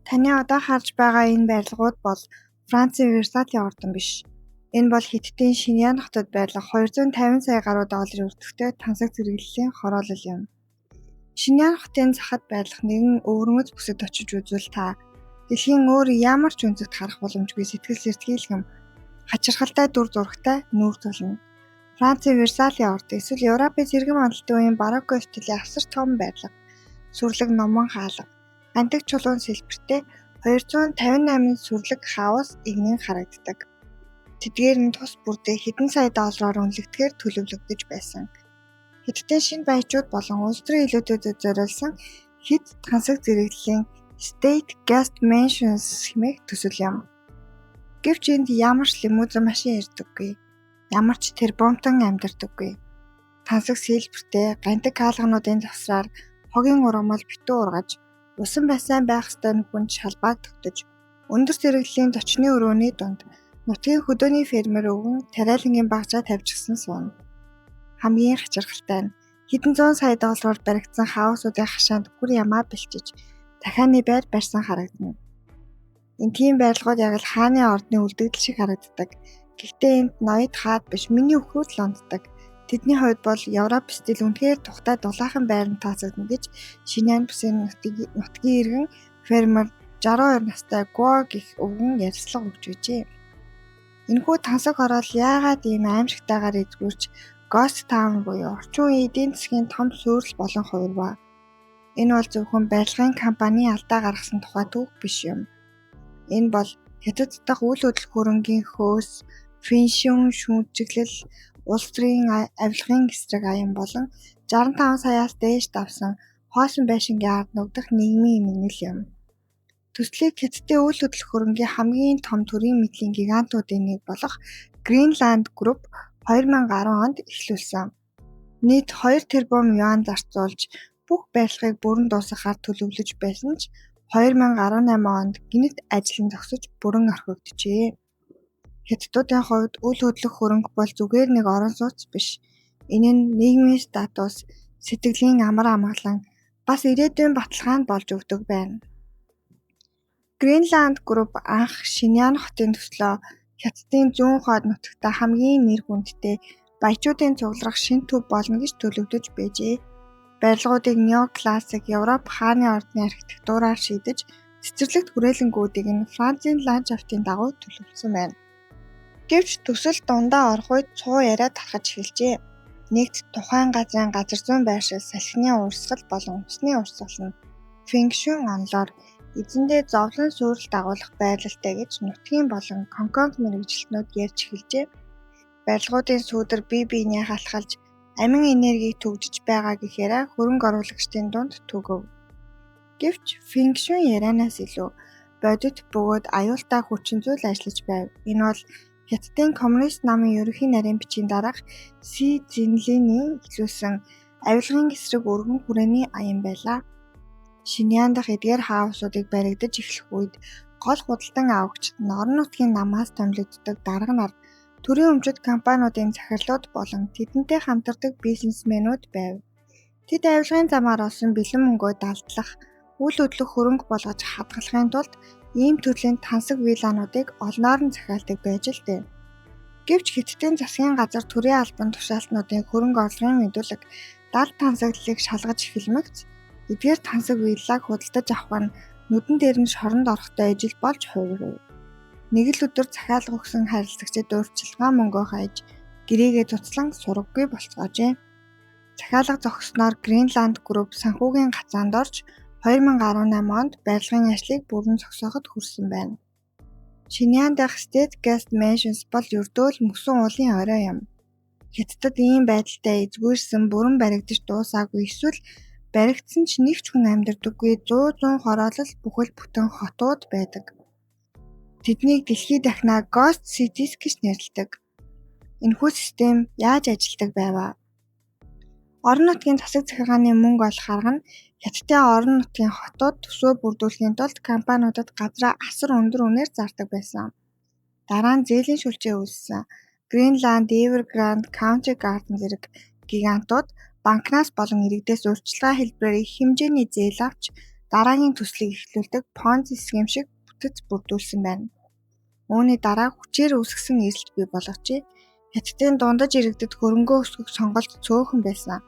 Таны одоо харж байгаа энэ барилгууд бол Францын Версалийн ордон биш. Энэ бол Хятадын Шиньян хотод байрлах 250 сая гаруй долларын өртөгтэй тансаг зэрэглэлийн хороолол юм. Шиньян хотын захад байрлах нэгэн өвөрмөц бүсэд очиж үзвэл та дэлхийн өөр ямар ч өнцөгт харах боломжгүй сэтгэл сэртгийлгэм, хачирхалтай дүр зурагтай нүүр тулна. Францын Версалийн орд эсвэл Европын цэрэгэн мандалтын үеийн барокко стилийн асар том байрлал, сүрлэг номон хаалга, антик чулуун сэлбэртэй 258 сүрлэг хаус игнэн харагддаг. Тэдгээр нь тус бүрдээ хэдэн сая доллараар үнэлэгдэхээр төлөвлөгдөж байсан. Хятадын шинэ баячууд болон улс төрийн илүүдэд зориулсан хэд тансаг зэрэглэлийн State Guest Mansions хэмээх төсөл юм. Гэвч энд ямар ч лимузин машин ирдэггүй. Ямар ч тэрбумтан амьдардаггүй. Тансаг сэлбэртэй гантик хаалгануудын завсраар хогийн ургамал битүү ургаж, усан бассейн байх ёстой нүхэнд шалбааг тогтож, өндөр зэрэглэлийн зочны өрөөний дунд нутгийн хөдөөний фермер өвгөн тариалангийн багжаа тавьчихсан сууна. Хамгийн хачирхалтай нь хэдэн зуун сая доллараар баригдсан хаусуудын хашаанд бүр ямаа бэлчиж, дахианы байр барьсан харагдана. Энэ тийм барилгууд яг л хааны ордны үлдэгдэл шиг харагддаг. Гэхдээ энд ноёд хаад биш, миний өхрүүд л унддаг. Тэдний хувьд бол Европ стил үнэхээр тухтай дулаахан байранд тооцогдно гэж Шиньян бүсийн нутгийн иргэн фермер 62 настай Гуо гэх өвгөн ярьцлага өгч байжээ. Энэхүү тансаг хороол яагаад ийм аимшигтайгаар эзгүүрч Ghost Town буюу орчин үеийн эдийн засгийн том суурил болон хувирваа. Энэ бол зөвхөн барилгын компани алдаа гаргасан тухай түүх биш юм. Энэ бол Хятад дахь үйл хөдлөх хөрөнгийн хөөс, пеншн шүүмжлэл, улс төрийн авилгын эсрэг аян болон 65 саяас дээш давсан хоосон байшингийн ард нугдах нийгмийн эмгэнэл юм. Төслийг Хятадын үйл хөдлөх хөрөнгийн хамгийн том төрийн мэдлийн гигантуудын нэг болох Greenland Group 2010 онд эхлүүлсэн. Нийт 2 тэрбум юань зарцуулж бүх барилгыг бүрэн дуусгахаар төлөвлөж байсан ч 2018 онд гэнэт ажил нь зогсож бүрэн орхигджээ. Хятадуудын хувьд үйл хөдлөх хөрөнгө бол зүгээр нэг орон сууц биш. Энэ нь нийгмийн статус, сэтгэлийн амар амгалан, бас ирээдүйн баталгаанд болж өгдөг байна. Greenland Group анх Шиньян хотын төслөө Хятадын зүүн хойд нутагта хамгийн нэр хүндтэй баячуудын цуглах шинэ төв болно гэж төлөвлөж байжээ. Барилгуудыг неоклассик Европ хааны ордны архитектураар шийдэж, цэцэрлэгт хүрээлэнгүүдийг нь Францын ландшафтын дагуу төлөвлөсөн байна. Гэвч төсөл дундаа орох үед цуу яриа тархаж эхэлжээ. Нэгт тухайн газрын газар зүйн байршил, салхины урсгал болон усны урсгал нь фэнкшүн онолоор эзэндээ зовлон сүрэл дагуулах байрлалтай гэж нутгийн болон Гонконг мэргэжилтнүүд ярьж эхэлжээ. Барилгуудын сүүдэр бие биенээ халахалж, амин энергийг төгжиж байгаа гэхээр хөрөнгө оруулагчдын дунд түгэв. Гэвч фэнкшүн ярианаас илүү бодит бөгөөд аюултай хүчин зүйл ажиллаж байв. Энэ бол Хятадын коммунист намын ерөнхий нарийн бичгийн дараах Си Цзинлиний эхлүүлсэн авилгын эсрэг өргөн хүрээний аян байлаа. Шиньян дахь эдгээр хаусуудыг баригдаж эхлэх үед гол худалдан авагчид нь орон нутгийн намаас томилогддог дарга нар, төрийн өмчит компаниудын захирлууд болон тэдэнтэй хамтардаг бизнесмэнүүд байв. Тэд авилгын замаар олсон бэлэн мөнгөө далдлах, үйл хөдлөх хөрөнгө болгож хадгалахын тулд ийм төрлийн тансаг виллануудыг олноор нь захиалдаг байж л дээ. Гэвч Хятадын засгийн газар төрийн албан тушаалтнуудын хөрөнгө орлогын мэдүүлэг дал тансаглалыг шалгаж эхэлмэгц эдгээр тансаг виллаг худалдаж авах нь нүдэн дээр нь шоронд орохдоо ижил болж хувирв. Нэг л өдөр захиалга өгсөн харилцагчид өөрчилгөө мөнгөө хайж гэрээгээ цуцлан сураггүй болцоожээ. Захиалга зогссоноор Greenland Group санхүүгийн гацаанд орж 2018 онд барилгын ажлыг бүрэн зогсооход хүрсэн байна. Шиньян дахь State Guest Mansions бол ердөө л мөсөн уулын орой юм. Хятадд ийм байдалтай эзгүүрсэн бүрэн баригдаж дуусаагүй эсвэл баригдсан ч нэг ч хүн амьдардаггүй 100 хороолол бүхэл бүтэн хотууд байдаг. Тэднийг дэлхий дахинаа Ghost Cities гэж нэрлэдэг. Энэхүү систем яаж ажилладаг байв аа? Орон нутгийн засаг захиргааны мөнгө олох арга нь Хятадын орон нутгийн хотууд төсвөө бүрдүүлэхийн тулд компаниудад газраа асар өндөр үнээр зардаг байсан. Дараа нь зээлийн шүлжээ үүссэн Greenland, Evergrande, Country Garden зэрэг гигантууд банкнаас болон иргэдээс урьдчилгаа хэлбэрээр их хэмжээний зээл авч дараагийн төслийг эхлүүлдэг Ponzi схем шиг бүтэц бүрдүүлсэн байна. Үүний дараа хүчээр үүсгэсэн эзэлт бий болгожээ. Хятадын дундаж иргэдэд хөрөнгөө өсгөх сонголт цөөхөн байсан.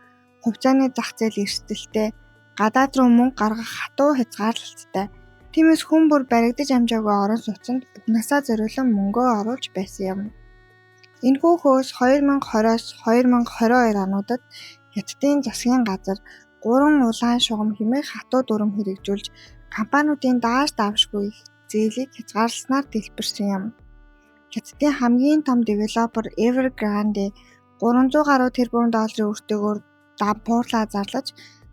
Хувьцааны зах зээл эрсдэлтэй, гадаад руу мөнгө гаргах хатуу хязгаарлалттай. Тиймээс хүн бүр баригдаж амжаагүй орон сууцнд бүгнасаа зориулан мөнгөө оруулж байсан юм. Энэхүү хөөс 2020-оос 2022 онуудад Хятадын засгийн газар 3 улаан шугам хэмээх хатуу дүрэм хэрэгжүүлж компаниудын дааш давшгүй их зээлийг хязгаарласнаар дэлбэрсэн юм. Хятадын хамгийн том девелопер Evergrande 300 гаруй тэрбум долларын өртөөгөөр дампуурлаа зарлаж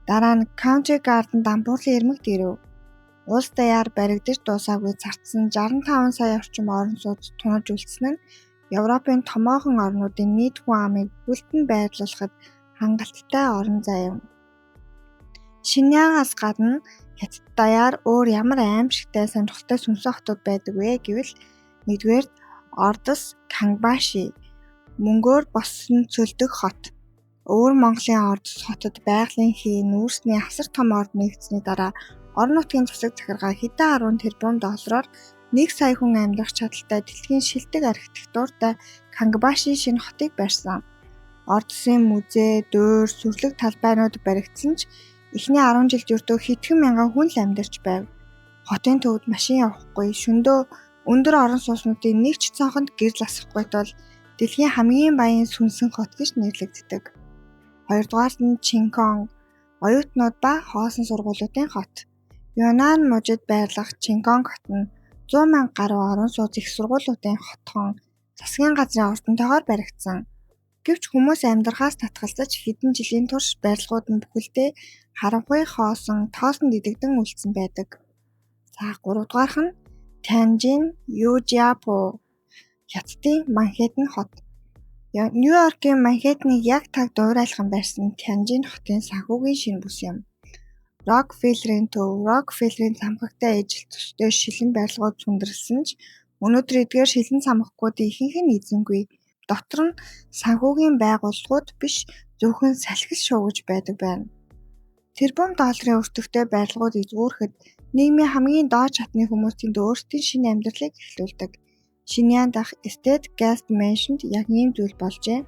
дараа нь Country Garden дампуурлын ирмэгт ирэв. Улс даяар баригдаж дуусаагүй цартсан 65 сая орчим орон сууц тунаж үлдсэн нь Европын томоохон орнуудын нийт хүн амыг бүлтэн байрлуулахад хангалттай орон зай юм. Шиньянгаас гадна Хятад даяар өөр ямар аимшигтай сонирхолтой сүнсэн хотууд байдаг вэ гэвэл нэгдүгээр Ордос Кангбаши мөнгөөр босон цөлдөх хот. Өвөр Монголын Ордос хотод байгалийн хий нүүрсний асар том орд нэгдсэний дараа орон нутгийн засаг захиргаа хэдэн 10 тэрбум доллараар 1 сая хүн амьдрах чадaltaй дэлхийн шилдэг архитектуртай Кангбаши шинэ хотыг барьсан. Ордосын музей, дуур, сүрлэг талбайнууд баригдсан ч эхний 10 жилд ердөө хэдхэн мянган хүн л амьдарч байв. Хотын төвд машин явахгүй, шөнөдөө өндөр орон сууцнуудын нэг ч цонхонд гэрэл асахгүй тул дэлхийн хамгийн баян сүнсэн хот гэж нэрлэгддэг. Хоёрдугаарт нь Чинконг, оюутнууд ба хоосон сургуулиудын хот. Юнан мужид байрлах Чинконг хот нь 100 мянга гаруй орон сууц их сургуулиудын хотхон засгийн газрын ордонтойгоор баригдсан. Гэвч хүмүүс амьдрахаас татгалзаж хэдэн жилийн турш барилгууд нь бүхэлдээ харанхуй хоосон, тоосон дидэгдэн үлдсэн байдаг. За 3 дугаарх нь Tianjin Yujiapo Хятадын Манхэттен хот. Нью-Йоркийн Манхэттеныг яг таг дуурайлхан барьсан Tianjin хотын санхүүгийн шинэ бүс юм. Рокфеллерийн төв, Рокфеллерийн цамхагтай ижил төстэй шилэн барилгууд сүндэрлсэн ч өнөөдөр эдгээр шилэн цамхагуудын ихэнх нь эзэнгүй. Дотор нь санхүүгийн байгууллагууд биш зөвхөн салхис шуугиж байдаг байна. Тэрбум долларын өртөгтэй барилгууд эзгүүрэхэд нийгмийн хамгийн доод шатны хүмүүсийн өөрсдийн шинэ амьдралыг эхлүүлдэг. Шинэян дах Estate Guest Mansion-д яг ийм зүйл болжээ.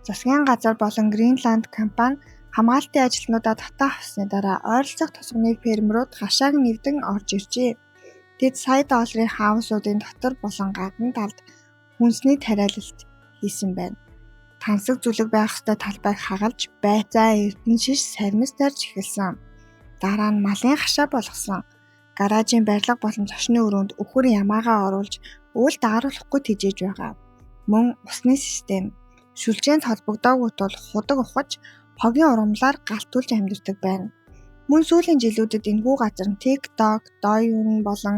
Засгийн газар болон Гринланд компани хамгаалтын ажилтнуудаа татаа авсны дараа ойролцоох тосгоны фермерууд гашааг нэвдэн орж иржээ. Тэд сая долларын хаусуудын дотор болон гадна талд хүнсний тариалалт хийсэн байна. Тансаг зүлэг байх ёстой талбайг хагалж, байцаа эрдэн шиш сармис тарьж эхэлсэн. Дараа нь малын хашаа болгосон. Гаражийн барилга болон зочны өрөөнд өхөр ямаагаа оруулж, үйл дагааруулахгүй тэжээж байгаа. Мөн усны систем. Шүлжээнд холбогдоогүй тул худаг ухаж, хогийн урамлаар галтуулж амьдардаг байна. Мөн сүүлийн жилүүдэд энэхүү газар нь TikTok, Douyin болон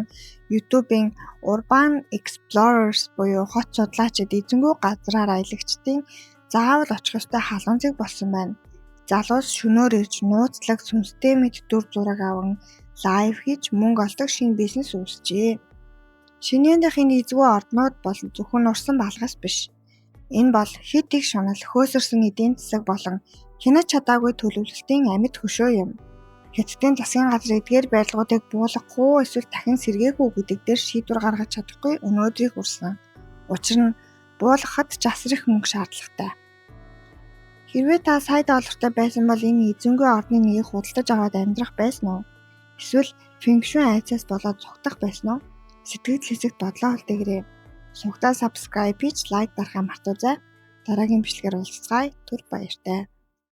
YouTube-ийн Urban Explorers буюу хот судлаачид эзэнгүй газраар аялагчдын заавал очих ёстой халуун зэг болсон байна. Залуус шөнөөр ирж нууцлаг сүнстэй мэд дүр зураг аван лайв хийж мөнгө олдог шинэ бизнес үүсжээ. Шинийн дах энэ эзгүй орднууд бол зөвхөн урсан балгаас биш. Энэ бол хэд их шунал хөөсөрсөн эдийн засаг болон хянаж чадаагүй төлөвлөлтийн амьд хөшөө юм. Хятадын засгийн газар эдгээр барилгуудыг буулгахгүй эсвэл дахин сэргээгүй гэдэг дээр шийдвэр гаргаж чадахгүй өнөөдрийг хүрсэн. Учир нь буулгахад жасрах мөнгө шаардлагатай. Хэрвээ та сая доллартай байсан бол энэ эзэнгүй ордны нэгийг худалдаж аваад амьдрах байсан уу? Эсвэл фэнкшүн айцаас болоод цугтах байсан уу? Сэтгэл хэсэгт бодлоо үлдээгээрэй. Сувгтаа subscribe хийж лайк дарахаа мартаоцай. Дараагийн бичлэгээр уулзцгаая. Түр баяртай.